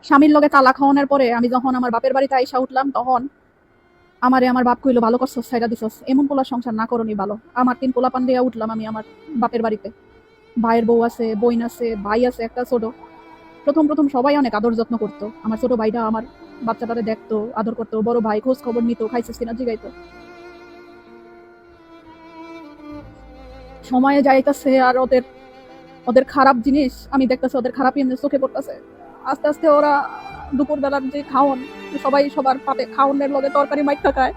স্বামীর লগে তালাক হওয়ার পরে আমি যখন আমার বাপের বাড়িতে আইসা উঠলাম, তখন আমারে আমার বাপ কইলো, ভালো করছস, ছাইড়া দিছস, এমন পোলা সংসার না করনি ভালো। আমার 3 পোলাপান দিয়ে উঠলাম আমি আমার বাপের বাড়িতে। ভাইয়ের বউ আছে, বইন আছে, ভাই আছে একটা ছোট। প্রথম প্রথম সবাই অনেক আদর যত্ন করতো। আমার ছোট ভাইটা আমার বাচ্চাটারে দেখতো, আদর করতো, বড় ভাই খোঁজ খবর নিত, খাইছিস কিনা জিগাইতো। সময়ে যাইতেছে আর ওদের ওদের খারাপ জিনিস আমি দেখতেছি, ওদের খারাপ জিনিস চোখে পড়তেছে। আস্তে আস্তে ওরা দুপুর বেলার যে খাওন, সবাই সবার পাতে খাওনের লগে তরকারি মাইখা খায়।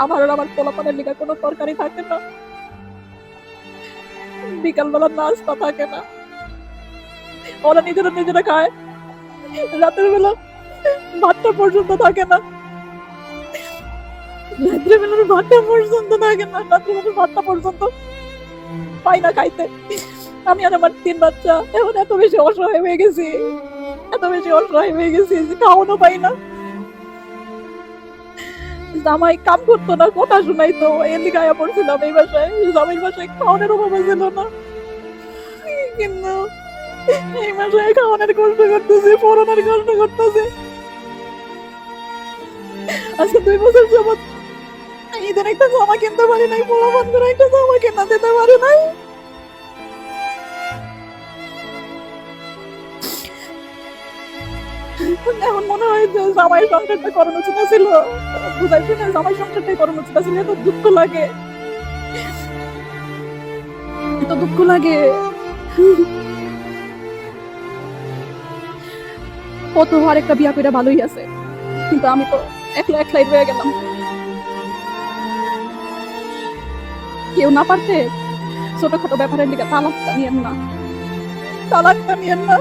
আমার আর আমার পোলাপানের লিগা কোনো তরকারি থাকে না, বিকাল বেলার নাস্তা থাকে না, ওরা নিজেরা নিজেরা খায়। রাতের বেলা ভাতটা পর্যন্ত থাকে না, রাত্রেবেলার ভাতটা পর্যন্ত থাকে না, রাত্রেবেলার ভাতটা পর্যন্ত পাই না খাইতে। আমি আর আমার 3 বাচ্চা এখন এত বেশি অসহায় হয়ে গেছি, এত বেশি অসহায় হয়ে গেছি যে খাওয়ানো পাই না। জামাই কাম করতো না, কথা শুনাইতো, এলি গায়া পড়ছিলাম এই বাসায়। জামাইয়ের বাসায় খাওয়ানোর অভাব ছিল না, কিন্তু এই বাসায় খাওয়ানোর কষ্ট করতেছি, পড়ানোর কষ্ট করতেছি। আজকে 2 বছর যাবত ঈদের একটা জামা কিনতে পারি নাই, পোলাপান করে একটা জামা কিনা দিতে পারি নাই। এখন মনে হয় যে জামাই সংসারটা করানো উচিত ছিল, বুঝাইছি না, জামাই সংসারটাই করানো উচিত ছিল। এত দুঃখ লাগে, এত দুঃখ লাগে। কত আর একটা বিয়া কইরা ভালোই আছে, কিন্তু আমি তো একলা একলাই রয়ে গেলাম। কেউ না পারতে ছোটখাটো ব্যাপারের দিকে তালাকটা নিয়েন না, তালাকটা নিয়েন না।